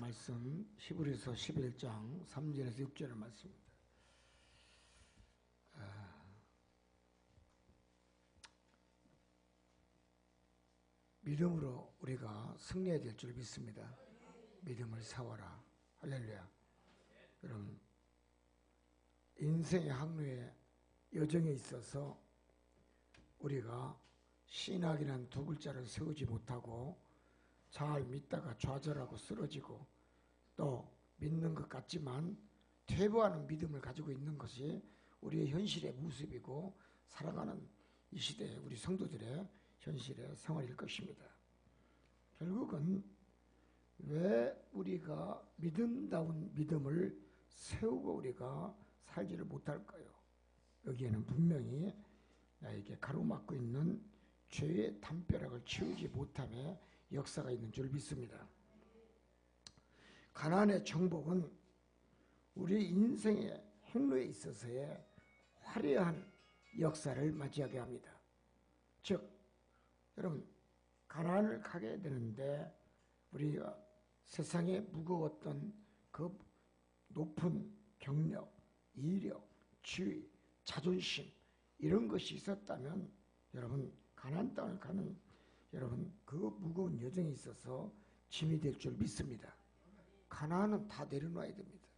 말씀 히브리서 11장 3절에서 6절의 말씀입니다. 믿음으로 우리가 승리해야 될 줄 믿습니다. 믿음을 세워라. 할렐루야. 여러분, 인생의 항로의 여정에 있어서 우리가 신학이라는 두 글자를 세우지 못하고 잘 믿다가 좌절하고 쓰러지고 또 믿는 것 같지만 퇴보하는 믿음을 가지고 있는 것이 우리의 현실의 모습이고 살아가는 이 시대의 우리 성도들의 현실의 생활일 것입니다. 결국은 왜 우리가 믿음다운 믿음을 세우고 우리가 살지를 못할까요? 여기에는 분명히 나에게 가로막고 있는 죄의 담벼락을 치우지 못함의 역사가 있는 줄 믿습니다. 가나안의 정복은 우리 인생의 행로에 있어서의 화려한 역사를 맞이하게 합니다. 즉, 여러분, 가나안을 가게 되는데 우리가 세상에 무거웠던 그 높은 경력, 이력, 지위, 자존심 이런 것이 있었다면 여러분 가나안 땅을 가는 여러분 그 무거운 여정에 있어서 짐이 될 줄 믿습니다. 가나안은 다 내려놔야 됩니다.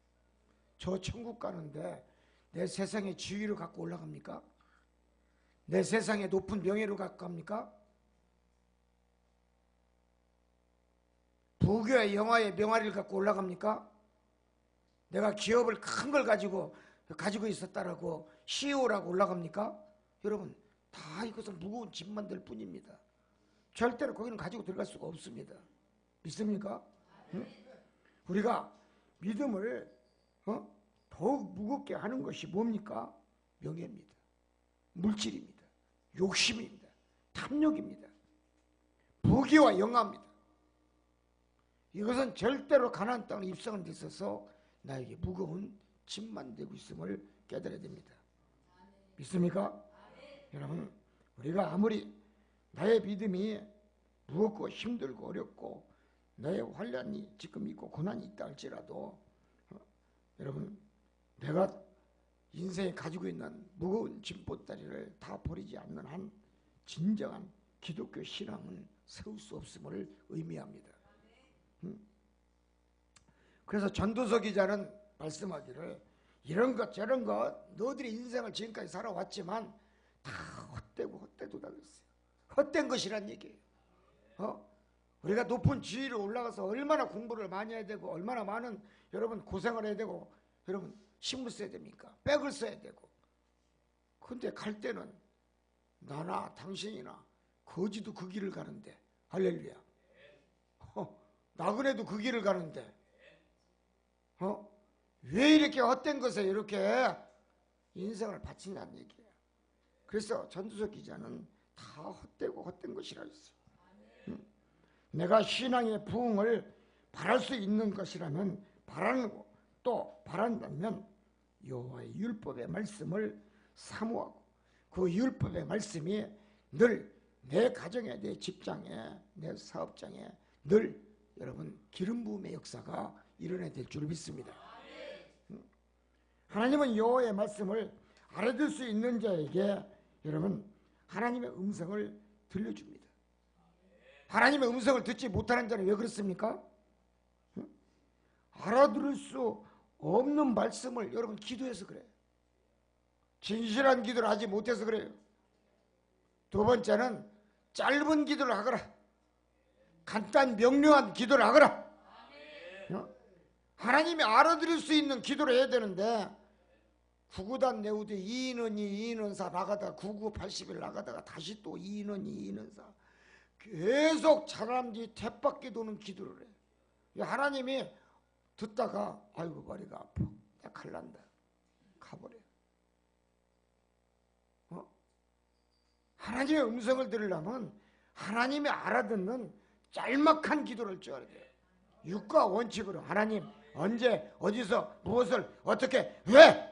저 천국 가는데 내 세상의 지위를 갖고 올라갑니까? 내 세상의 높은 명예를 갖고 갑니까? 부귀와 영화의 명화를 갖고 올라갑니까? 내가 기업을 큰 걸 가지고 있었다라고 CEO라고 올라갑니까? 여러분, 다 이것은 무거운 짐만 될 뿐입니다. 절대로 거기는 가지고 들어갈 수가 없습니다. 믿습니까? 응? 우리가 믿음을 더욱 무겁게 하는 것이 뭡니까? 명예입니다. 물질입니다. 욕심입니다. 탐욕입니다. 부귀와 영화입니다. 이것은 절대로 가나안 땅에 입성한 데 있어서 나에게 무거운 짐만 되고 있음을 깨달아야 됩니다. 믿습니까? 여러분, 우리가 아무리 나의 믿음이 무겁고 힘들고 어렵고 나의 환난이 지금 있고 고난이 있다 할지라도 여러분, 내가 인생에 가지고 있는 무거운 짐보따리를 다 버리지 않는 한 진정한 기독교 신앙은 세울 수 없음을 의미합니다. 그래서 전도서 기자는 말씀하기를 이런 것 저런 것 너희들이 인생을 지금까지 살아왔지만 다 헛되고 헛되도다 그랬어요. 헛된 것이란 얘기예요. 우리가 높은 지위로 올라가서 얼마나 공부를 많이 해야 되고 얼마나 많은 여러분 고생을 해야 되고 여러분 힘을 써야 됩니까? 백을 써야 되고 근데 갈 때는 나나 당신이나 거지도 그 길을 가는데 할렐루야. 나그네도 그 길을 가는데 왜 이렇게 헛된 것에 이렇게 인생을 바치냐는 얘기예요. 그래서 전도서 기자는 다 헛되고 헛된 것이라 했어요. 내가 신앙의 부흥을 바랄 수 있는 것이라면 바라는 거, 또 바란다면 여호와의 율법의 말씀을 사모하고 그 율법의 말씀이 늘 내 가정에, 내 직장에, 내 사업장에 늘 여러분 기름 부음의 역사가 일어나야 될 줄 믿습니다. 하나님은 여호와의 말씀을 알아들 수 있는 자에게 여러분 하나님의 음성을 들려줍니다. 하나님의 음성을 듣지 못하는 자는 왜 그렇습니까? 알아들을 수 없는 말씀을 여러분 기도해서 그래요. 진실한 기도를 하지 못해서 그래요. 두 번째는 짧은 기도를 하거라. 간단 명료한 기도를 하거라. 하나님이 알아들을 수 있는 기도를 해야 되는데 구구단 내우되 이인원이 이인원사 나가다가 9980일 나가다가 다시 또 이인원이 이인원사 계속 사람들이 탭밖에 도는 기도를 해. 하나님이 듣다가 아이고 머리가 아파 나 갈란다 가버려. 하나님의 음성을 들으려면 하나님이 알아듣는 짤막한 기도를 줘야 돼요. 육과 원칙으로 하나님 언제 어디서 무엇을 어떻게 왜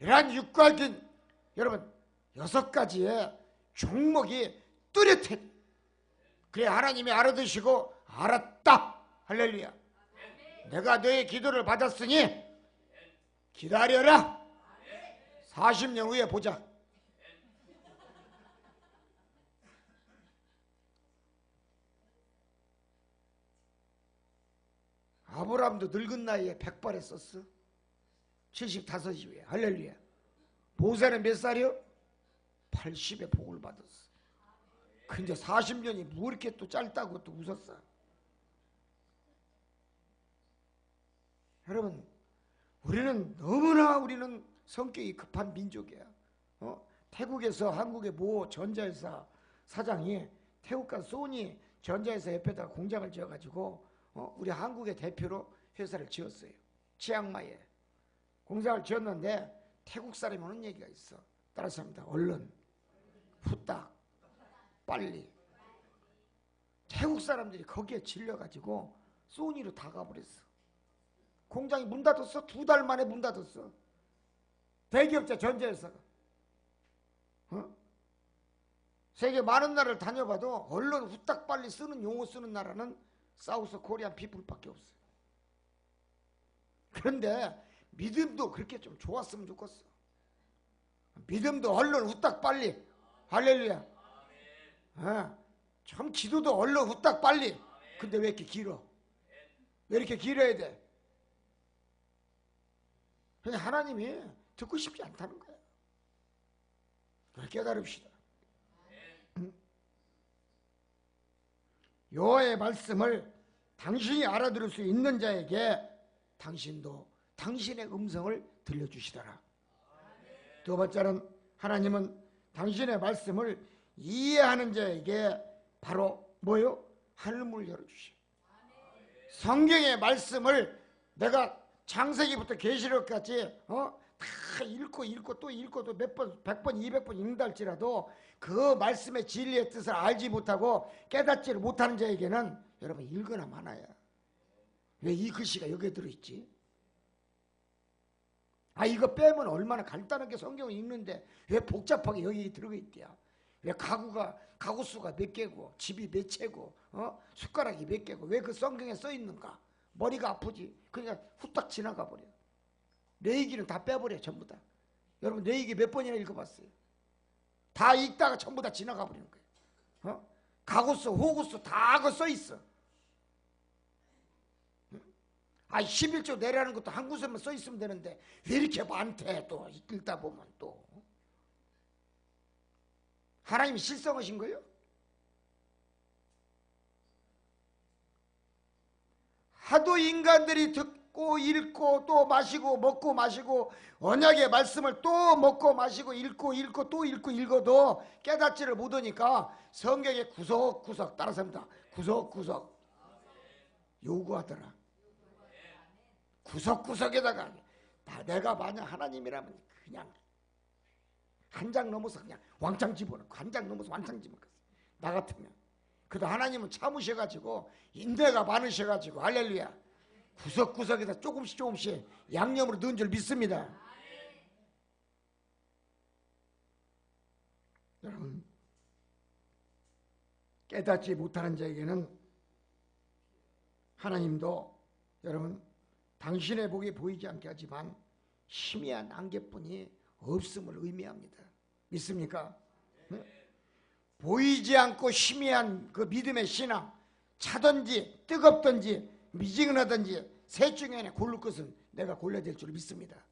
이러한 육과적인 여러분 6가지의 종목이 뚜렷해. 그래 하나님이 알아듣시고 알았다. 할렐루야. 내가 너의 기도를 받았으니 기다려라. 40년 후에 보자. 아브라함도 늙은 나이에 백발했었어. 75이에. 할렐루야. 모세는 몇 살이요? 80에 복을 받았어. 근데 40년이 뭐 이렇게 또 짧다고 또 웃었어. 여러분, 우리는 성격이 급한 민족이야. 태국에서 한국의 모 전자회사 사장이 태국 간 소니 전자회사 옆에다가 공장을 지어가지고 우리 한국의 대표로 회사를 지었어요. 치앙마이에 공장을 지었는데 태국 사람이 하는 얘기가 있어. 따라서 합니다. 얼른, 후딱, 빨리. 태국 사람들이 거기에 질려가지고 소니로 다 가버렸어. 공장이 문 닫았어. 2달 만에 문 닫았어. 대기업자 전자회사가. 세계 많은 나라를 다녀봐도 얼른 후딱 빨리 쓰는 용어 쓰는 나라는 사우스 코리안 피플밖에 없어요. 그런데 믿음도 그렇게 좀 좋았으면 좋겠어. 믿음도 얼른 후딱 빨리. 할렐루야. 참 기도도 얼른 후딱 빨리. 근데 왜 이렇게 길어? 왜 이렇게 길어야 돼? 그냥 하나님이 듣고 싶지 않다는 거예요. 깨달읍시다. 여호와의 말씀을 당신이 알아들을 수 있는 자에게 당신도 당신의 음성을 들려주시더라. 두 번째는 하나님은 당신의 말씀을 이해하는 자에게 바로 뭐요? 하늘문을 열어주셔. 성경의 말씀을 내가 창세기부터 계시록까지 다 읽고 또 읽고 또 몇 번, 100번, 200번 읽는다 할지라도 그 말씀의 진리의 뜻을 알지 못하고 깨닫지를 못하는 자에게는 여러분 읽거나 마나야. 왜 이 글씨가 여기에 들어있지? 이거 빼면 얼마나 간단하게 성경을 읽는데 왜 복잡하게 여기 들어가 있대야? 왜 가구 수가 몇 개고 집이 몇 채고 숟가락이 몇 개고 왜 그 성경에 써 있는가? 머리가 아프지. 그냥 후딱 지나가 버려. 내 얘기는 다 빼버려 전부 다. 여러분 내 얘기 몇 번이나 읽어봤어요? 다 읽다가 전부 다 지나가 버리는 거예요. 가구수 호구수 다 그거 써 있어. 11조 내라는 것도 한 구석만 써 있으면 되는데 왜 이렇게 많대? 또 읽다 보면 또 하나님이 실성하신 거예요? 하도 인간들이 듣고 읽고 또 마시고 먹고 마시고 언약의 말씀을 또 먹고 마시고 읽고 또 읽고 읽어도 깨닫지를 못하니까 성경의 구석구석 따라서 합니다. 구석구석 요구하더라. 구석구석에다가 내가 만약 하나님이라면 그냥 한 장 넘어서 그냥 왕창 집어넣고 한 장 넘어서 왕창 집어넣고 나 같으면. 그래도 하나님은 참으셔가지고 인대가 많으셔가지고 할렐루야 구석구석에다 조금씩 양념으로 넣은 줄 믿습니다. 여러분 깨닫지 못하는 자에게는 하나님도 여러분 당신의 복이 보이지 않게 하지만 희미한 안개뿐이 없음을 의미합니다. 믿습니까? 네? 보이지 않고 희미한 그 믿음의 신앙 차든지 뜨겁든지 미지근하든지 셋 중에 하나 고를 것은 내가 골라야 될 줄 믿습니다.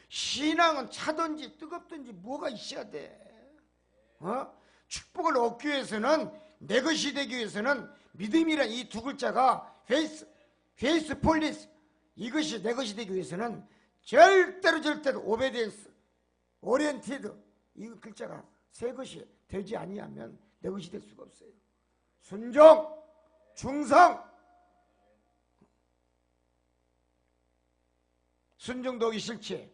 신앙은 차든지 뜨겁든지 뭐가 있어야 돼. 축복을 얻기 위해서는 내 것이 되기 위해서는 믿음이란 이 두 글자가 페이스 폴리스 이것이 내 것이 되기 위해서는 절대로 오베디엔스 오리엔티드 이 글자가 세 것이 되지 아니하면 내 것이 될 수가 없어요. 순종, 충성. 순종도 하기 싫지.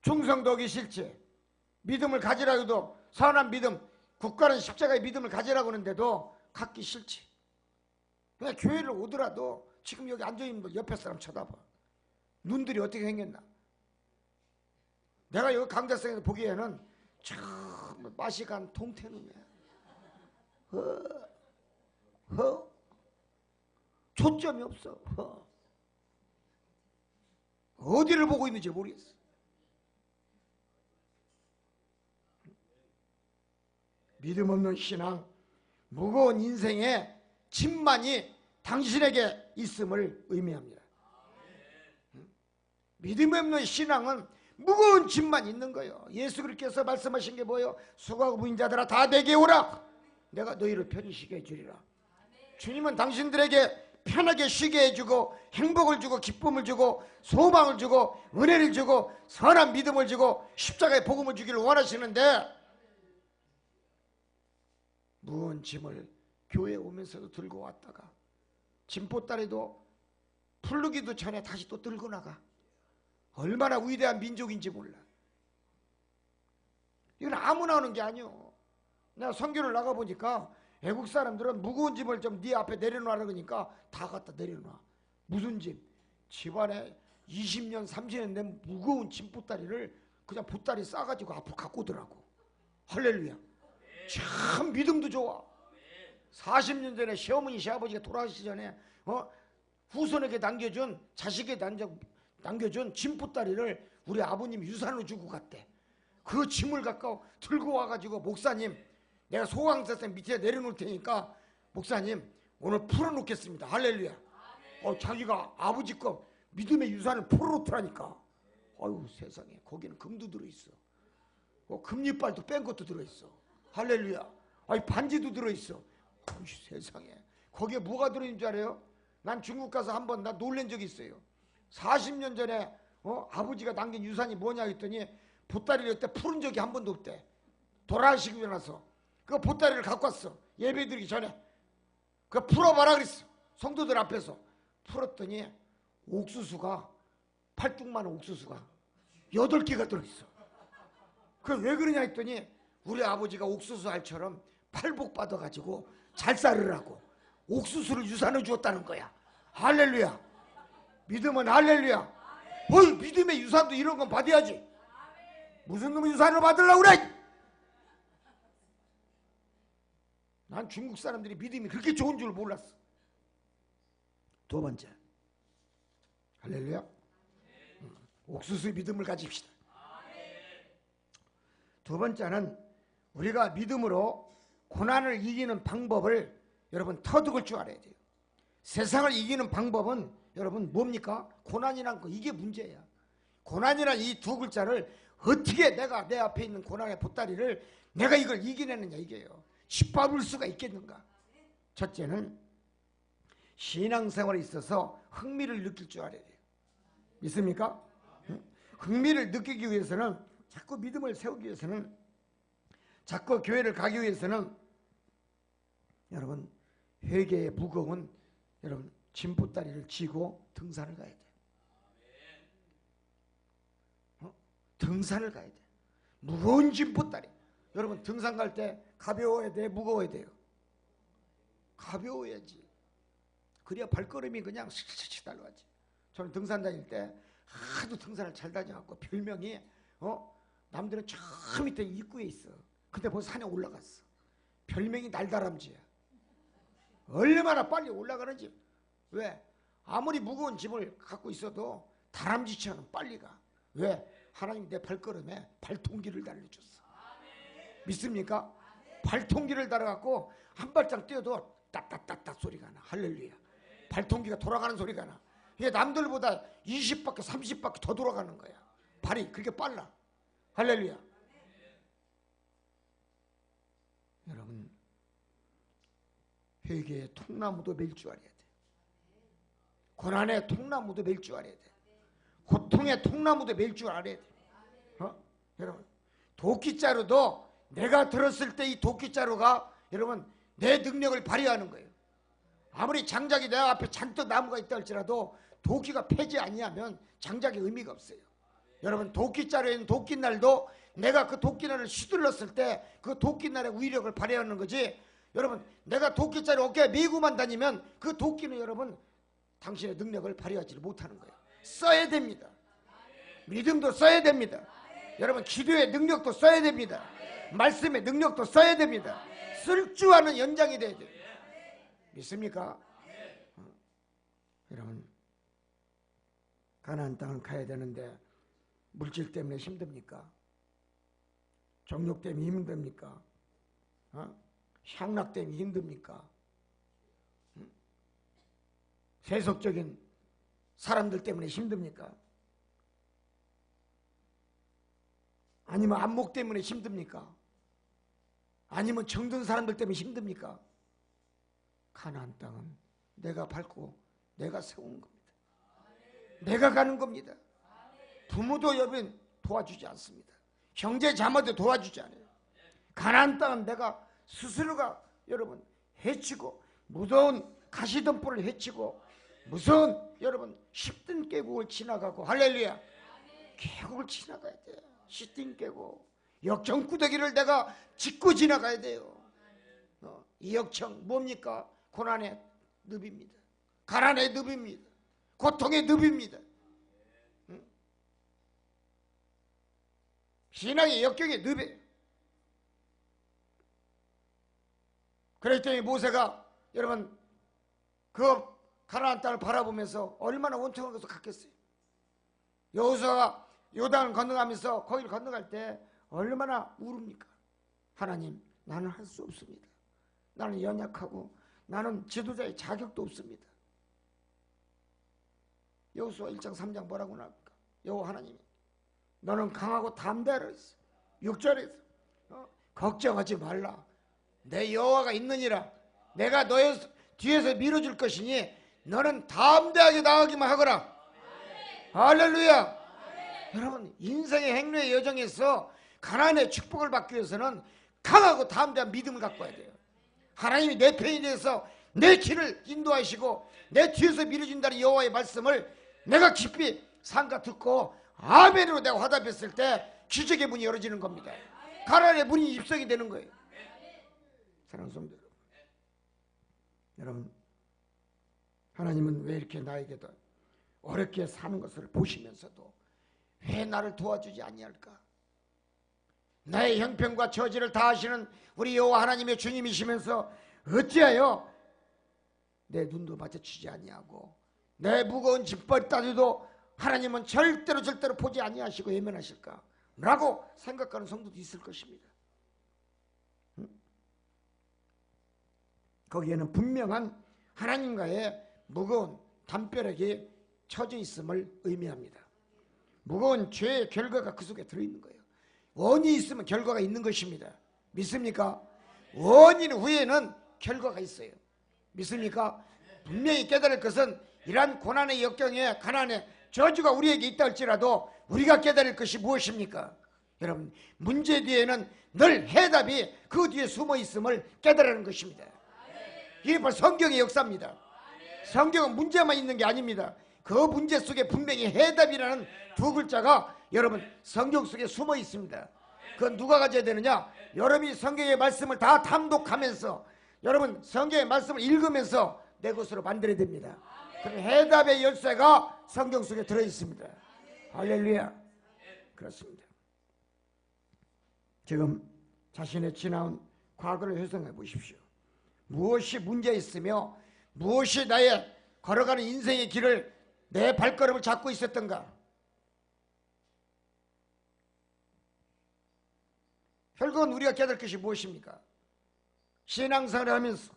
충성도 하기 싫지. 믿음을 가지라고 해도 선한 믿음, 국가는 십자가의 믿음을 가지라고 하는데도 갖기 싫지. 그냥 교회를 오더라도 지금 여기 앉아있는 분 옆에 사람 쳐다봐. 눈들이 어떻게 생겼나. 내가 여기 강대상에서 보기에는 참 맛이 간 통태놈이야. 초점이 없어. 어디를 보고 있는지 모르겠어. 믿음 없는 신앙, 무거운 인생의 짐만이 당신에게 있음을 의미합니다. 믿음 없는 신앙은 무거운 짐만 있는 거예요. 예수 그리스도께서 말씀하신 게 뭐예요? 수고하고 무인 자들아 다 내게 오라. 내가 너희를 편히 쉬게 해주리라. 주님은 당신들에게 편하게 쉬게 해주고 행복을 주고 기쁨을 주고 소망을 주고 은혜를 주고 선한 믿음을 주고 십자가의 복음을 주기를 원하시는데 무거운 짐을 교회에 오면서도 들고 왔다가 짐보따리도 풀르기도 전에 다시 또 들고 나가. 얼마나 위대한 민족인지 몰라. 이건 아무나 하는 게 아니오. 내가 선교를 나가보니까 외국 사람들은 무거운 짐을 좀 네 앞에 내려놓으라 그러니까 다 갖다 내려놔. 무슨 짐? 집안에 20년 30년 된 무거운 짐보따리를 그냥 보따리 싸가지고 앞으로 갖고 오더라고. 할렐루야. 참 믿음도 좋아. 40년 전에 시어머니 시아버지가 돌아가시기 전에 후손에게 남겨준 자식에게 남겨준 짐보따리를 우리 아버님이 유산으로 주고 갔대. 그 짐을 갖고 들고 와가지고 목사님 내가 소강사선 밑에 내려놓을 테니까 목사님 오늘 풀어놓겠습니다. 할렐루야. 자기가 아버지 거 믿음의 유산을 풀어놓더라니까. 아유 세상에 거기는 금도 들어있어. 금리빨도 뺀 것도 들어있어. 할렐루야. 아니 반지도 들어있어. 아유 세상에 거기에 뭐가 들어있는 줄 알아요? 난 중국 가서 한번 나 놀란 적이 있어요. 40년 전에 아버지가 남긴 유산이 뭐냐 했더니 보따리를 그때 풀은 적이 한 번도 없대. 돌아가시고 나서 그 보따리를 갖고 왔어. 예배 드리기 전에 그 풀어봐라 그랬어. 성도들 앞에서 풀었더니 옥수수가 팔뚝만한 옥수수가 8개가 들어있어. 그 왜 그러냐 했더니 우리 아버지가 옥수수 알처럼 팔복 받아가지고 잘 살으라고 옥수수를 유산을 주었다는 거야. 할렐루야. 믿음은 할렐루야. 어이 믿음의 유산도 이런 건 받아야지. 무슨 놈의 유산을 받으려고 그래? 난 중국 사람들이 믿음이 그렇게 좋은 줄 몰랐어. 두 번째 할렐루야. 옥수수의 믿음을 가집시다. 두 번째는 우리가 믿음으로 고난을 이기는 방법을 여러분 터득을 줄 알아야 돼요. 세상을 이기는 방법은 여러분 뭡니까? 고난이란 거 이게 문제야. 고난이란 이 두 글자를 어떻게 내가 내 앞에 있는 고난의 보따리를 내가 이걸 이겨내느냐 이게요. 짓밟을 수가 있겠는가? 첫째는 신앙생활에 있어서 흥미를 느낄 줄 알아야 돼요. 믿습니까? 흥미를 느끼기 위해서는 자꾸 믿음을 세우기 위해서는 자꾸 교회를 가기 위해서는 여러분 회개의 무거운 여러분 짐보따리를 지고 등산을 가야 돼요. 등산을 가야 돼. 무거운 짐보따리. 여러분 등산 갈 때 가벼워야 돼? 무거워야 돼요? 가벼워야지. 그래야 발걸음이 그냥 슥슥슥 달라가지. 저는 등산 다닐 때 하도 등산을 잘 다녀갖고 별명이 남들은 저 밑에 입구에 있어. 근데 벌써 산에 올라갔어. 별명이 날다람쥐야. 얼마나 빨리 올라가는지. 왜? 아무리 무거운 짐을 갖고 있어도 다람쥐처럼 빨리 가. 왜? 하나님 내 발걸음에 발통기를 달려줬어. 믿습니까? 발통기를 달아갖고 한 발짝 뛰어도 따따따따 소리가 나. 할렐루야. 발통기가 돌아가는 소리가 나. 이게 남들보다 20바퀴 30바퀴 더 돌아가는 거야. 발이 그렇게 빨라. 할렐루야. 여러분 회개의 통나무도 맬 줄 알아야 돼. 고난의 통나무도 맬 줄 알아야 돼. 고통의 통나무도 맬 줄 알아야 돼. 여러분 도끼자루도 내가 들었을 때 이 도끼자루가 여러분 내 능력을 발휘하는 거예요. 아무리 장작이 내 앞에 잔뜩 나무가 있다 할지라도 도끼가 패지 아니하면 장작의 의미가 없어요. 여러분 도끼자루에는 도끼날도 내가 그 도끼날을 휘둘렀을 때 그 도끼날의 위력을 발휘하는 거지. 여러분 내가 도끼자루 어깨에 메고만 다니면 그 도끼는 여러분 당신의 능력을 발휘하지 못하는 거예요. 써야 됩니다. 믿음도 써야 됩니다. 여러분 기도의 능력도 써야 됩니다. 말씀의 능력도 써야 됩니다. 쓸 줄 아는 연장이 돼야 돼요. 믿습니까? 가나안 땅을 가야 되는데 물질 때문에 힘듭니까? 정욕 때문에 힘듭니까? 향락 때문에 힘듭니까? 세속적인 사람들 때문에 힘듭니까? 아니면 안목 때문에 힘듭니까? 아니면 정든 사람들 때문에 힘듭니까? 가나안 땅은 내가 밟고 내가 세우는 겁니다. 내가 가는 겁니다. 부모도 여러분 도와주지 않습니다. 형제 자매도 도와주지 않아요. 가나안 땅은 내가 스스로가 여러분 헤치고 무서운 가시덤불을 헤치고 무서운 여러분 십든 계곡을 지나가고 할렐루야 계곡을 지나가야 돼요. 십든 계곡 역청구더기를 내가 짚고 지나가야 돼요. 이 역청 뭡니까? 고난의 늪입니다. 가난의 늪입니다. 고통의 늪입니다. 신앙의 역경의 늪이에요. 그랬더니 모세가 여러분 그 가나안 땅을 바라보면서 얼마나 원통한 것을 갖겠어요. 여호수아가 요단을 건너가면서 거기를 건너갈 때 얼마나 울읍니까? 하나님 나는 할 수 없습니다. 나는 연약하고 나는 지도자의 자격도 없습니다. 여호수아 1장 3장 뭐라고 나올까? 여호와 하나님이 너는 강하고 담대하라 했어. 6절에서 걱정하지 말라. 내 여호와가 있느니라. 내가 너의 뒤에서 밀어줄 것이니 너는 담대하게 나가기만 하거라. 할렐루야. 여러분 인생의 행로의 여정에서 가나안의 축복을 받기 위해서는 강하고 담대한 믿음을 갖고 와야 돼요. 하나님이 내 편이 돼서 내 길을 인도하시고 내 뒤에서 밀어준다는 여호와의 말씀을 내가 깊이 삼가 듣고 아멘으로 내가 화답했을 때 기적의 문이 열어지는 겁니다. 가나안의 문이 입성이 되는 거예요. 사랑하는 성도 여러분, 하나님은 왜 이렇게 나에게도 어렵게 사는 것을 보시면서도 왜 나를 도와주지 아니할까? 나의 형편과 처지를 다 아시는 우리 여호와 하나님의 주님이시면서 어찌하여 내 눈도 마주치지 아니하고 내 무거운 짐벌 따위도 하나님은 절대로 보지 아니하시고 외면하실까? 라고 생각하는 성도도 있을 것입니다. 거기에는 분명한 하나님과의 무거운 담벼락이 쳐져 있음을 의미합니다. 무거운 죄의 결과가 그 속에 들어있는 거예요. 원인이 있으면 결과가 있는 것입니다. 믿습니까? 원인 후에는 결과가 있어요. 믿습니까? 분명히 깨달을 것은 이러한 고난의 역경에 가난의 저주가 우리에게 있다 할지라도 우리가 깨달을 것이 무엇입니까? 여러분 문제 뒤에는 늘 해답이 그 뒤에 숨어 있음을 깨달으는 것입니다. 이게 바로 성경의 역사입니다. 성경은 문제만 있는 게 아닙니다. 그 문제 속에 분명히 해답이라는 두 글자가 여러분 성경 속에 숨어 있습니다. 그건 누가 가져야 되느냐? 여러분이 성경의 말씀을 다 탐독하면서 여러분 성경의 말씀을 읽으면서 내 것으로 만들어야 됩니다. 그럼 해답의 열쇠가 성경 속에 들어있습니다. 할렐루야. 그렇습니다. 지금 자신의 지나온 과거를 회상해 보십시오. 무엇이 문제 있으며 무엇이 나의 걸어가는 인생의 길을 내 발걸음을 잡고 있었던가? 결국은 우리가 깨달을 것이 무엇입니까? 신앙생활을 하면서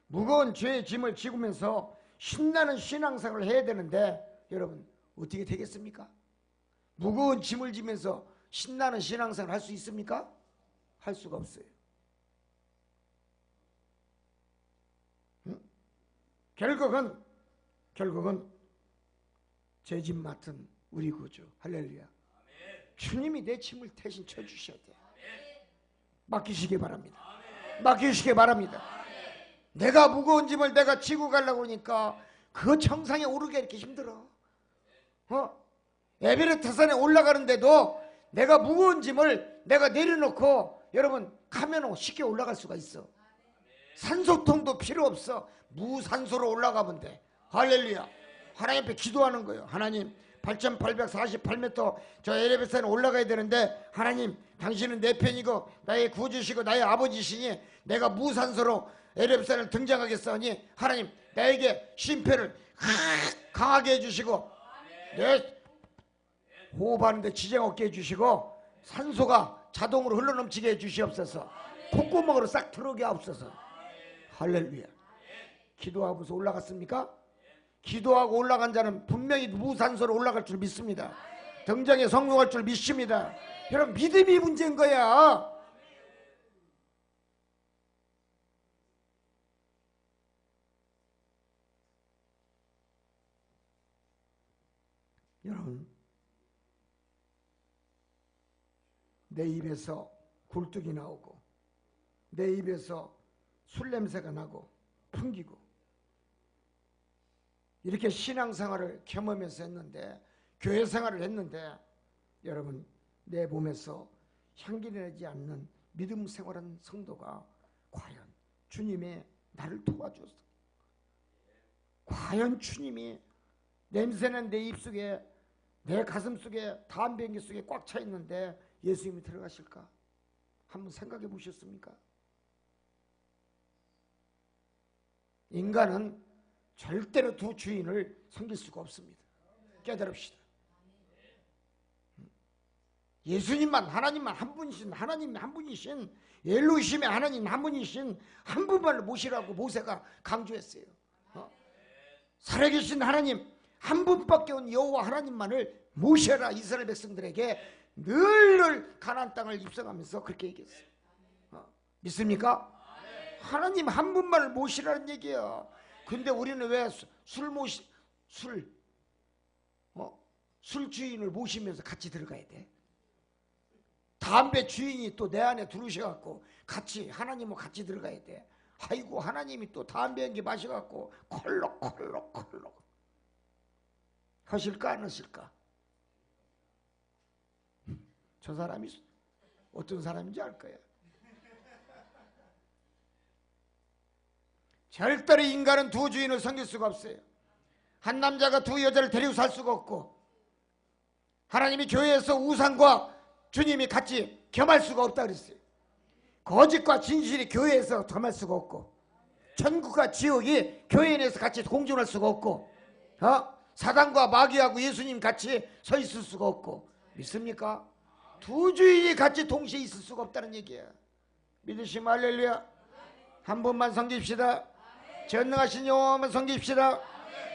무거운 죄의 짐을 지우면서 신나는 신앙생활을 해야 되는데 여러분 어떻게 되겠습니까? 무거운 짐을 지면서 신나는 신앙생활을 할 수 있습니까? 할 수가 없어요. 결국은 제 짐 맡은 우리 구주 할렐루야. 주님이 내 짐을 대신 쳐주셔야 돼요. 맡기시기 바랍니다. 맡기시기 바랍니다. 내가 무거운 짐을 내가 지고 가려고 그러니까 그 정상에 오르기가 이렇게 힘들어. 에베레스트 산에 올라가는데도 내가 무거운 짐을 내가 내려놓고 여러분 가면 쉽게 올라갈 수가 있어. 산소통도 필요 없어. 무산소로 올라가면 돼. 할렐루야. 하나님 앞에 기도하는 거예요. 하나님 8,848m 저 에베레스트에 올라가야 되는데 하나님 당신은 내 편이고 나의 구주시고 나의 아버지시니 내가 무산소로 에베레스트를 등장하겠사오니 하나님 나에게 심표를 강하게 해주시고 내 호흡하는데 지장 없게 해주시고 산소가 자동으로 흘러넘치게 해주시옵소서. 콧구멍으로 싹 들어오게 하옵소서. 할렐루야. 기도하면서 올라갔습니까? 기도하고 올라간 자는 분명히 무산소로 올라갈 줄 믿습니다. 등장에 성공할 줄 믿습니다. 여러분, 믿음이 문제인 거야. 여러분, 내 입에서 굴뚝이 나오고 내 입에서 술 냄새가 나고 풍기고 이렇게 신앙생활을 경험해서 했는데, 교회 생활을 했는데, 여러분, 내 몸에서 향기 내지 않는 믿음 생활한 성도가 과연 주님이 나를 도와줬어? 과연 주님이 냄새는 내 입속에, 내 가슴 속에, 담배연기 속에 꽉 차 있는데 예수님이 들어가실까? 한번 생각해 보셨습니까? 인간은 절대로 두 주인을 섬길 수가 없습니다. 깨달읍시다. 예수님만, 하나님만 한 분이신, 하나님 한 분이신, 엘로힘의 하나님 한 분이신 한 분만을 모시라고 모세가 강조했어요. 살아계신 하나님 한 분밖에 온 여호와 하나님만을 모셔라. 이스라엘 백성들에게 늘 가나안 땅을 입성하면서 그렇게 얘기했어요. 믿습니까? 하나님 한 분만을 모시라는 얘기야. 근데 우리는 왜 술 주인을 모시면서 같이 들어가야 돼? 담배 주인이 또 내 안에 들어오셔갖고 같이, 하나님과 같이 들어가야 돼. 아이고, 하나님이 또 담배 연기 마셔갖고 콜록콜록콜록 하실까 안 하실까? 저 사람이 어떤 사람인지 알 거야. 절대로 인간은 두 주인을 섬길 수가 없어요. 한 남자가 두 여자를 데리고 살 수가 없고, 하나님이 교회에서 우상과 주님이 같이 겸할 수가 없다 그랬어요. 거짓과 진실이 교회에서 겸할 수가 없고, 천국과 지옥이 교회 내에서 같이 공존할 수가 없고, 사단과 마귀하고 예수님 같이 서 있을 수가 없고. 믿습니까? 두 주인이 같이 동시에 있을 수가 없다는 얘기야. 믿으시면 할렐루야. 한 분만 섬깁시다. 전능하신 여호와만 섬깁시다.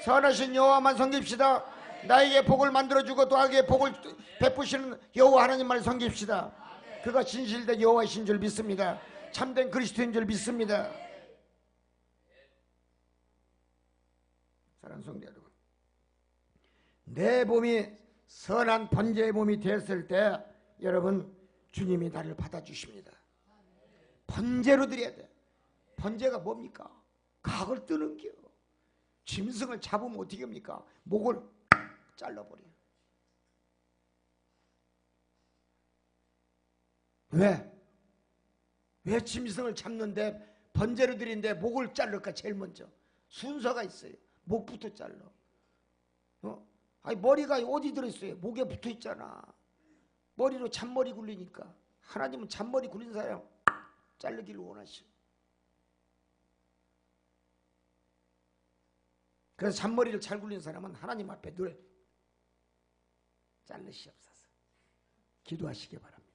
선하신 여호와만 섬깁시다. 나에게 복을 만들어주고 너에게 복을 베푸시는 여호와 하나님만을 섬깁시다. 그가 진실된 여호와이신 줄 믿습니다. 참된 그리스도인 줄 믿습니다. 사랑하는 성도 여러분, 내 몸이 선한 번제의 몸이 되었을 때 여러분, 주님이 나를 받아주십니다. 번제로 드려야 돼. 번제가 뭡니까? 각을 뜨는 겨. 짐승을 잡으면 어떻게 합니까? 목을 잘라버려. 왜 짐승을 잡는데 번제로 드리는데 목을 자를까? 제일 먼저 순서가 있어요. 목부터 잘라. 아니, 머리가 어디 들어있어요? 목에 붙어 있잖아. 머리로 잔머리 굴리니까. 하나님은 잔머리 굴린 사람 자르기를 원하셔. 그래서 잔머리를 잘 굴린 사람은 하나님 앞에 늘 자르시옵소서 기도하시기 바랍니다.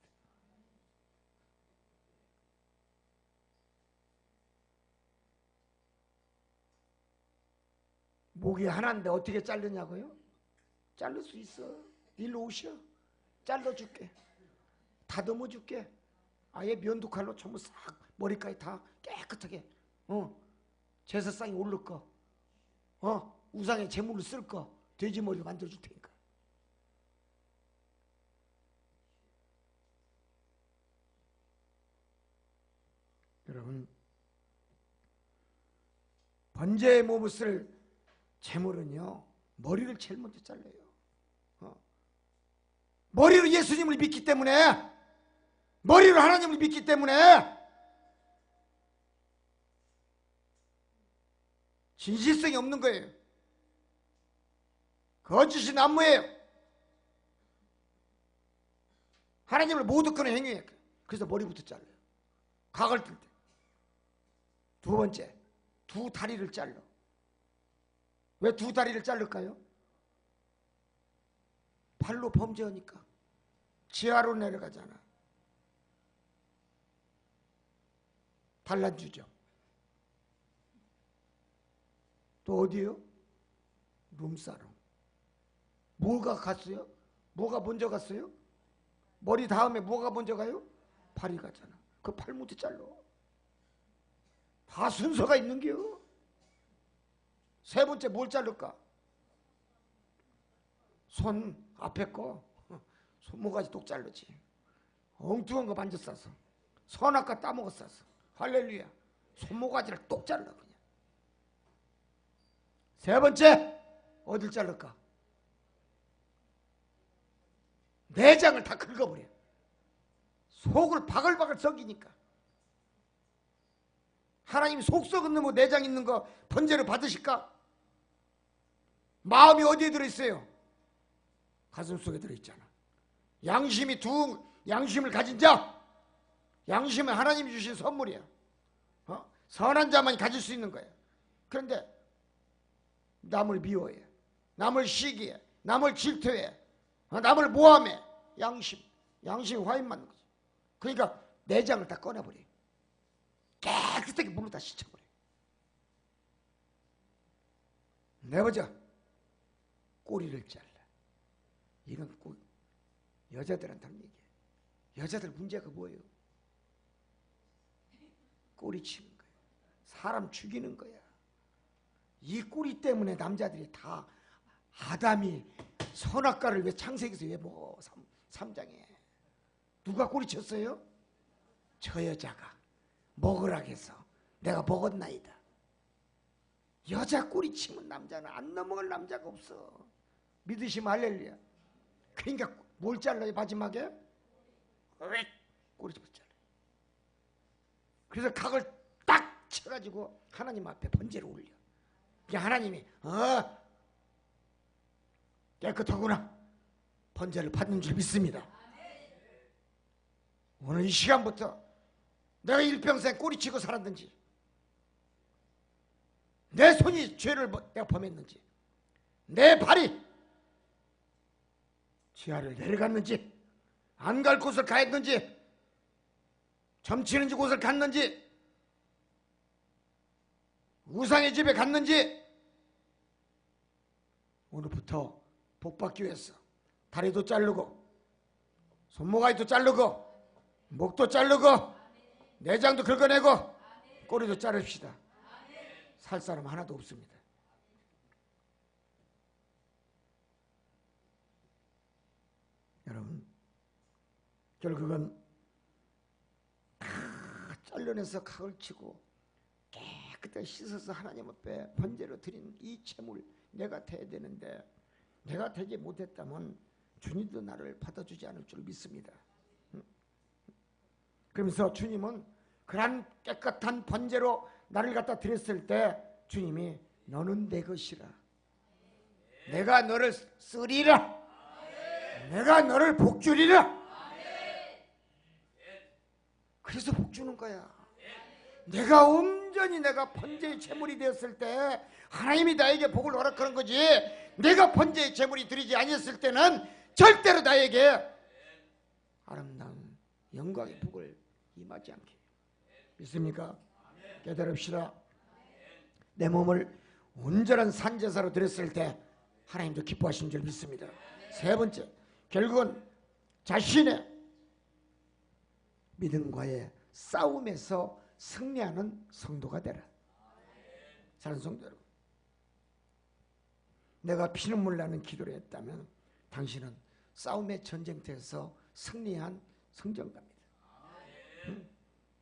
목이 하나인데 어떻게 자르냐고요? 자를 수 있어. 일로 오셔. 잘라줄게. 다듬어 줄게. 아예 면도칼로 전부 싹 머리까지 다 깨끗하게 제사상에 오를 거, 우상에 제물을 쓸 거, 돼지머리로 만들어줄 테니까. 여러분, 번제의 몸을 쓸 제물은요, 머리를 제일 먼저 잘라요. 머리로 예수님을 믿기 때문에, 머리로 하나님을 믿기 때문에 진실성이 없는 거예요. 거짓이 난무예요. 하나님을 못 얻는 행위예요. 그래서 머리부터 잘라요. 각을 뜰 때. 두 번째, 두 다리를 잘라. 왜 두 다리를 자를까요? 발로 범죄하니까 지하로 내려가잖아. 단란주죠. 또 어디요? 룸사롱. 뭐가 갔어요? 뭐가 먼저 갔어요? 머리 다음에 뭐가 먼저 가요? 발이 가잖아. 그 팔무트 잘라. 다 순서가 있는겨. 세 번째 뭘 자를까? 손 앞에 거 손모가지 똑 자르지. 엉뚱한 거 만져 싸서 선악과 따먹어 싸서 할렐루야. 손모가지를 똑 잘라 그냥. 세 번째 어딜 자를까? 내장을 다 긁어버려. 속을 바글바글 썩이니까. 하나님 속 썩은 놈의 내장 있는 거 번제를 받으실까? 마음이 어디에 들어있어요? 가슴 속에 들어있잖아. 양심이 양심을 가진 자, 양심은 하나님이 주신 선물이야. 선한 자만이 가질 수 있는 거야. 그런데 남을 미워해, 남을 시기해, 남을 질투해, 남을 모함해. 양심이 화인 맞는 거지. 그러니까 내장을 다 꺼내버려. 깨끗하게 물로 다 씻어버려. 내보자. 꼬리를 잘라. 이건 꼭 여자들한테 하는 얘기야. 여자들 문제가 뭐예요? 꼬리 치는 거야. 사람 죽이는 거야. 이 꼬리 때문에 남자들이 다 아담이 선악과를 왜 창세기에서 왜 먹어? 3장에 누가 꼬리 쳤어요? 저 여자가 먹으라 해서 내가 먹었나이다. 여자 꼬리 치면 남자는 안 넘어갈 남자가 없어. 믿으시면 할렐루야. 그러니까 뭘 잘라요 마지막에? 꼬리 잘라. 그래서 각을 딱 쳐가지고 하나님 앞에 번제를 올려. 하나님이 깨끗하구나 번제를 받는 줄 믿습니다. 오늘 이 시간부터 내가 일평생 꼬리치고 살았는지, 내 손이 죄를 내가 범했는지, 내 발이 지하를 내려갔는지, 안 갈 곳을 가했는지, 점치는 곳을 갔는지, 우상의 집에 갔는지, 오늘부터 복받기 위해서 다리도 자르고 손모가지도 자르고 목도 자르고 내장도 긁어내고 꼬리도 자릅시다. 살 사람 하나도 없습니다. 여러분, 결국은 다 잘라내서 각을 치고 깨끗하게 씻어서 하나님 앞에 번제로 드린 이 제물 내가 돼야 되는데, 내가 되지 못했다면 주님도 나를 받아주지 않을 줄 믿습니다. 그러면서 주님은 그런 깨끗한 번제로 나를 갖다 드렸을 때 주님이 너는 내 것이라, 내가 너를 쓰리라, 내가 너를 복주리라. 그래서 복주는 거야. 내가 온전히 내가 번제의 제물이 되었을 때 하나님이 나에게 복을 허락하는 거지, 내가 번제의 제물이 드리지 아니었을 때는 절대로 나에게 아름다운 영광의 복을 임하지 않게. 믿습니까? 깨달읍시다. 내 몸을 온전한 산제사로 드렸을 때 하나님도 기뻐하신 줄 믿습니다. 세 번째, 결국은 자신의 믿음과의 싸움에서 승리하는 성도가 되라. 사랑하는 성도 여러분, 내가 피눈물 나는 기도를 했다면 당신은 싸움의 전쟁터에서 승리한 성전가입니다.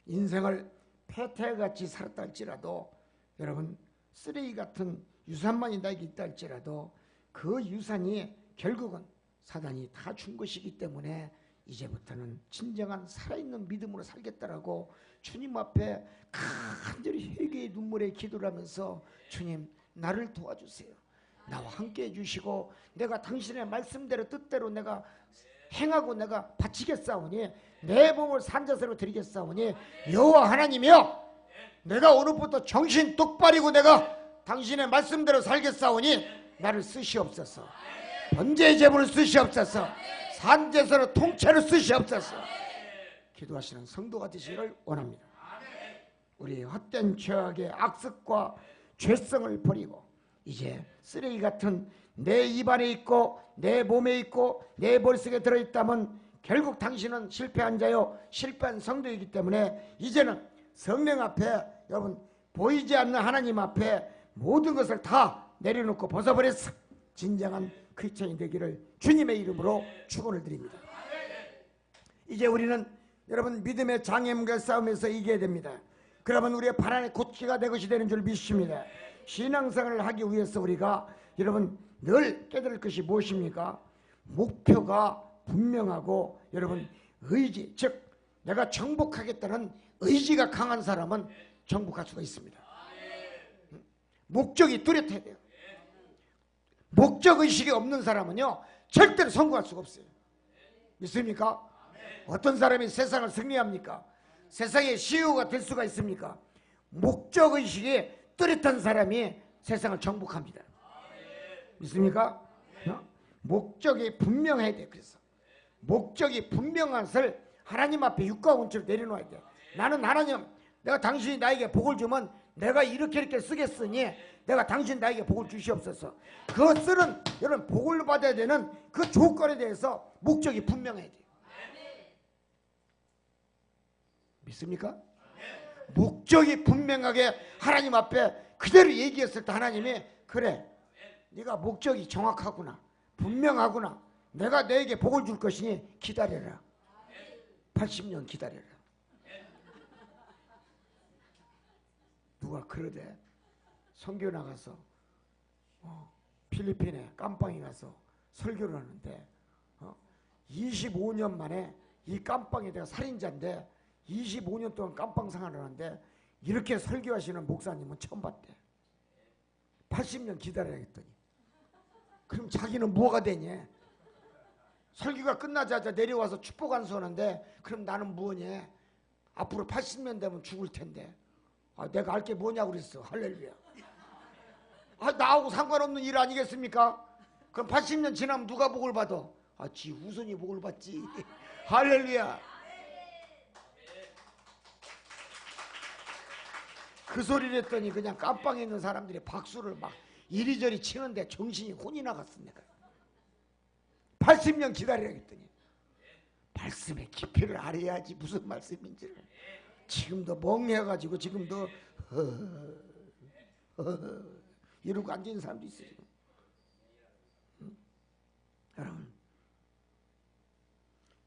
인생을 폐태같이 살았다 할지라도, 여러분 쓰레기 같은 유산만이 나에게 있다 할지라도 그 유산이 결국은 사단이 다 준 것이기 때문에 이제부터는 진정한 살아있는 믿음으로 살겠다라고 주님 앞에 간절히 회개의 눈물에 기도를 하면서, 주님 나를 도와주세요, 나와 함께 해주시고 내가 당신의 말씀대로 뜻대로 내가 행하고 내가 바치겠사오니, 내 몸을 산자세로 드리겠사오니 여호와 하나님이여, 내가 오늘부터 정신 똑바리고 내가 당신의 말씀대로 살겠사오니 나를 쓰시옵소서. 번제의 제물을 쓰시옵소서. 산제사로 통째로 쓰시옵소서. 기도하시는 성도가 되시기를 원합니다. 우리 헛된 죄악의 악습과 죄성을 버리고 이제 쓰레기 같은 내 입안에 있고 내 몸에 있고 내 머릿속에 들어있다면 결국 당신은 실패한 자요 실패한 성도이기 때문에 이제는 성령 앞에 여러분 보이지 않는 하나님 앞에 모든 것을 다 내려놓고 벗어버렸어. 진정한 크리스천이 되기를 주님의 이름으로 축원을 드립니다. 이제 우리는 여러분 믿음의 장애물과 싸움에서 이겨야 됩니다. 그러면 우리의 바람의 고치가 내 것이 되는 줄 믿습니다. 신앙생활을 하기 위해서 우리가 여러분 늘 깨달을 것이 무엇입니까? 목표가 분명하고 여러분 의지, 즉 내가 정복하겠다는 의지가 강한 사람은 정복할 수가 있습니다. 목적이 뚜렷해야 돼요. 목적의식이 없는 사람은요 절대로 성공할 수가 없어요. 믿습니까? 어떤 사람이 세상을 승리합니까? 세상의 CEO가 될 수가 있습니까? 목적의식이 뚜렷한 사람이 세상을 정복합니다. 믿습니까? 목적이 분명해야 돼. 그래서 목적이 분명한 것을 하나님 앞에 육과 원칙으로 내려놓아야 돼. 나는 하나님, 내가 당신이 나에게 복을 주면 내가 이렇게 쓰겠으니 내가 당신 나에게 복을 주시옵소서. 그 쓰는 여러분 복을 받아야 되는 그 조건에 대해서 목적이 분명해야 돼요. 믿습니까? 목적이 분명하게 하나님 앞에 그대로 얘기했을 때 하나님이 그래 네가 목적이 정확하구나 분명하구나 내가 너에게 복을 줄 것이니 기다려라. 80년 기다려라. 누가 그러대 선교 나가서 필리핀에 깜빵에 가서 설교를 하는데 25년 만에 이 깜빵에 내가 살인자인데 25년 동안 깜빵 생활을 하는데 이렇게 설교하시는 목사님은 처음 봤대. 80년 기다려야겠더니 그럼 자기는 뭐가 되냐? 설교가 끝나자마자 내려와서 축복 안수하는데 그럼 나는 뭐냐? 앞으로 80년 되면 죽을 텐데 내가 알 게 뭐냐고 그랬어. 할렐루야. 나하고 상관없는 일 아니겠습니까? 그럼 80년 지나면 누가 복을 받아? 지 후손이 복을 받지. 할렐루야. 그 소리를 했더니 그냥 깜빵에 있는 사람들이 박수를 막 이리저리 치는데 정신이 혼이 나갔습니다. 80년 기다려야겠더니 말씀의 깊이를 알아야지 무슨 말씀인지를 지금도 멍해가지고 지금도 이러고 앉아있는 사람도 있어요. 지금. 여러분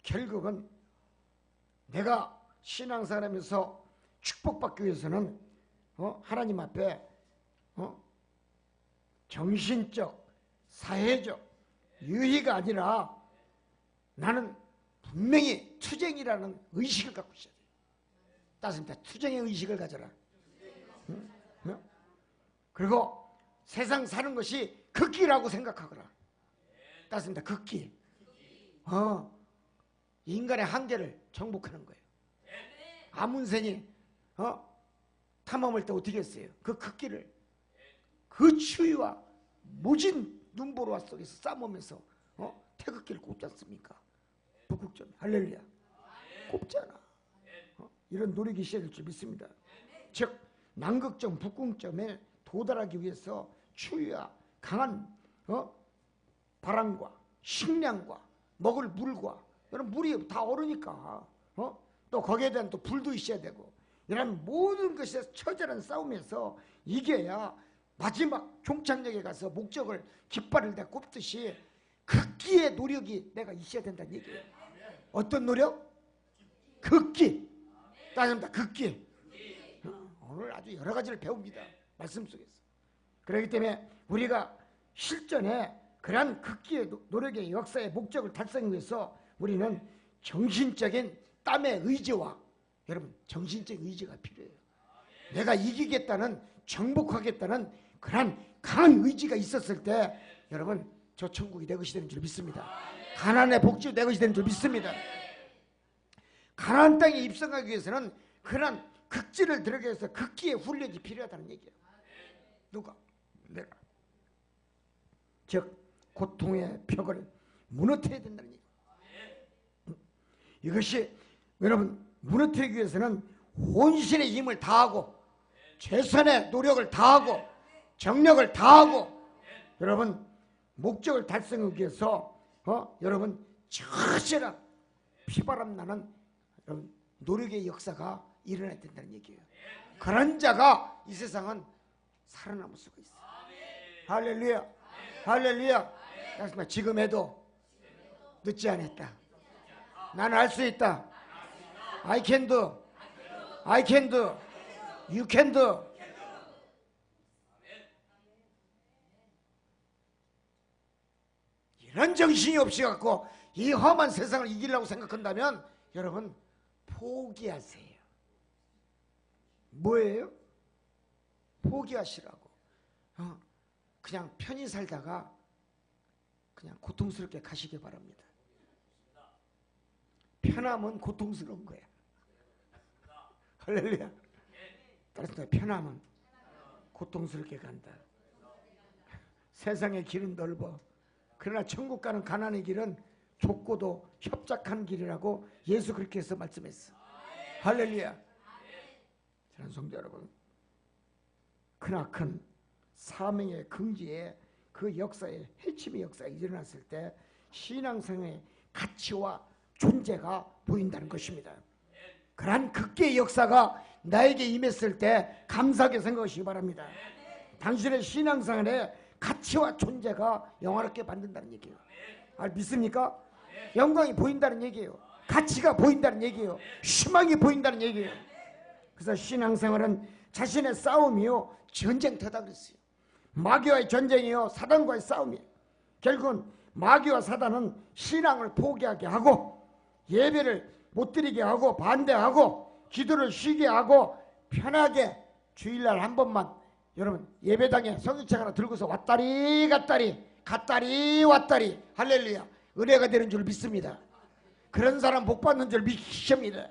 결국은 내가 신앙생활하면서 축복받기 위해서는 하나님 앞에 정신적, 사회적 유희가 아니라 나는 분명히 투쟁이라는 의식을 갖고 있어야 돼요. 따뜻합니다. 투쟁의 의식을 가져라. 그리고 세상 사는 것이 극기라고 생각하거라. 따뜻합니다. 극기. 인간의 한계를 정복하는 거예요. 아문센이 탐험할 때 어떻게 했어요? 그 극기를 그 추위와 모진 눈보라 속에서 싸우면서 태극기를 꼽지 않습니까? 북극점 할렐루야 꼽잖아. 이런 노력이 있어야 될 줄 믿습니다. 즉 남극점 북극점에 도달하기 위해서 추위와 강한 바람과 식량과 먹을 물과 이런 물이 다 얼으니까 또 거기에 대한 또 불도 있어야 되고 이런 모든 것에 처절한 싸움에서 이겨야 마지막 종착역에 가서 목적을 깃발을 다 꼽듯이 극기의 노력이 내가 있어야 된다는 얘기예요. 어떤 노력? 극기. 따집니다. 극기. 오늘 아주 여러 가지를 배웁니다. 말씀 속에서. 그렇기 때문에 우리가 실전에 그러한 극기의 노력의 역사의 목적을 달성하기 위해서 우리는 정신적인 땀의 의지와 여러분 정신적인 의지가 필요해요. 내가 이기겠다는 정복하겠다는 그런 강한 의지가 있었을 때 여러분 저 천국이 내 것이 되는 줄 믿습니다. 가나안의 복지가 내 것이 되는 줄 믿습니다. 가나안 땅에 입성하기 위해서는 그런 극지를 들어가기 위해서 극기의 훈련이 필요하다는 얘기예요. 누가? 내가. 즉 고통의 벽을 무너뜨려야 된다는 얘기예요. 이것이 여러분 무너뜨리기 위해서는 혼신의 힘을 다하고 최선의 노력을 다하고 정력을 다하고 여러분 목적을 달성하기 위해서 여러분 처절한 피바람 나는 노력의 역사가 일어나야 된다는 얘기예요. 그런 자가 이 세상은 살아남을 수가 있어요. 할렐루야, 할렐루야. 지금 해도 늦지 않았다. 나는 할 수 있다. I can do, I can do, you can do. 이런 정신이 없이 갖고 이 험한 세상을 이기려고 생각한다면 여러분 포기하세요. 뭐예요? 포기하시라고. 그냥 편히 살다가 그냥 고통스럽게 가시기 바랍니다. 편함은 고통스러운 거야. 할렐루야. 따라서 편함은 고통스럽게 간다. 세상의 길은 넓어. 그러나 천국 가는 가난의 길은 좁고도 협착한 길이라고 예수 그렇게 해서 말씀했어. 할렐루야. 사랑하는 성도 여러분, 크나큰 사명의 긍지에 그 역사에 해침의 역사가 일어났을 때 신앙생의 가치와 존재가 보인다는 것입니다. 그러한 극계의 역사가 나에게 임했을 때 감사하게 생각하시기 바랍니다. 당신의 신앙생활에 가치와 존재가 영화롭게 만든다는 얘기예요. 믿습니까? 영광이 보인다는 얘기예요. 가치가 보인다는 얘기예요. 희망이 보인다는 얘기예요. 그래서 신앙생활은 자신의 싸움이요 전쟁터다 그랬어요. 마귀와의 전쟁이요 사단과의 싸움이에요. 결국은 마귀와 사단은 신앙을 포기하게 하고 예배를 못 드리게 하고 반대하고 기도를 쉬게 하고 편하게 주일날 한 번만 여러분 예배당에 성경책 하나 들고서 왔다리 갔다리 왔다리 할렐루야 은혜가 되는 줄 믿습니다. 그런 사람 복 받는 줄 믿습니다.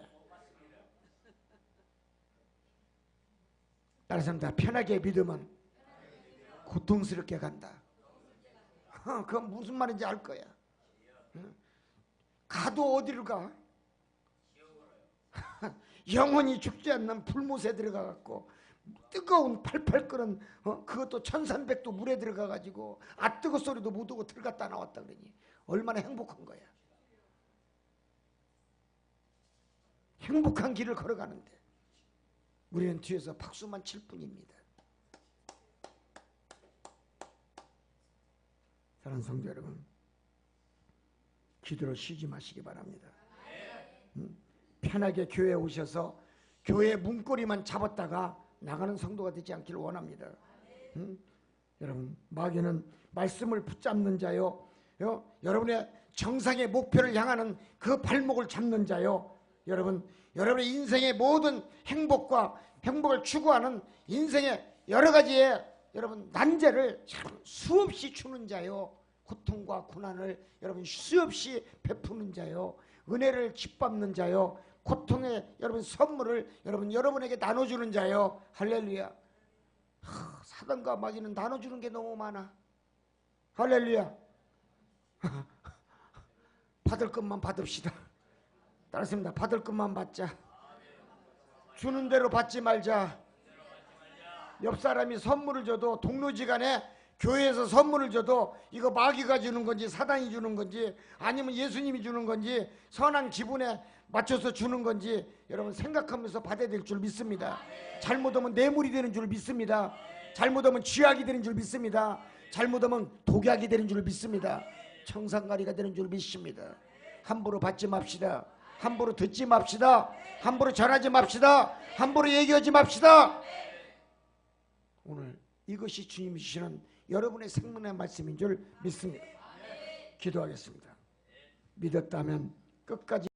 다른 사람 다 편하게 믿으면 고통스럽게 간다. 그건 무슨 말인지 알 거야. 가도 어디로 가? 영원히 죽지 않는 불못에 들어가 갖고 뜨거운 팔팔 끓은 그것도 1300도 물에 들어가 가지고 뜨거 소리도 못 오고 들어갔다 나왔다 그러니 얼마나 행복한 거야. 행복한 길을 걸어가는데 우리는 뒤에서 박수만 칠 뿐입니다. 사랑하는 성도 여러분, 기도를 쉬지 마시기 바랍니다. 편하게 교회에 오셔서 교회 문고리만 잡았다가 나가는 성도가 되지 않기를 원합니다. 여러분, 마귀는 말씀을 붙잡는 자요, 여러분의 정상의 목표를 향하는 그 발목을 잡는 자요, 여러분의 인생의 모든 행복을 추구하는 인생의 여러 가지의 여러분 난제를 수없이 주는 자요, 고통과 고난을 여러분 수없이 베푸는 자요, 은혜를 짓밟는 자요, 고통의 여러분 선물을 여러분에게 나눠주는 자요. 할렐루야. 사단과 마귀는 나눠주는 게 너무 많아. 할렐루야. 받을 것만 받읍시다. 따랐습니다. 받을 것만 받자. 주는 대로 받지 말자. 옆 사람이 선물을 줘도 동료지간에 교회에서 선물을 줘도 이거 마귀가 주는 건지 사단이 주는 건지 아니면 예수님이 주는 건지 선한 기분에 맞춰서 주는 건지 여러분 생각하면서 받아야 될 줄 믿습니다. 잘못하면 뇌물이 되는 줄 믿습니다. 잘못하면 쥐약이 되는 줄 믿습니다. 잘못하면 독약이 되는 줄 믿습니다. 청산가리가 되는 줄 믿습니다. 함부로 받지 맙시다. 함부로 듣지 맙시다. 함부로 전하지 맙시다. 함부로 얘기하지 맙시다. 오늘 이것이 주님이 주시는 여러분의 생명의 말씀인 줄 믿습니다. 기도하겠습니다. 믿었다면 끝까지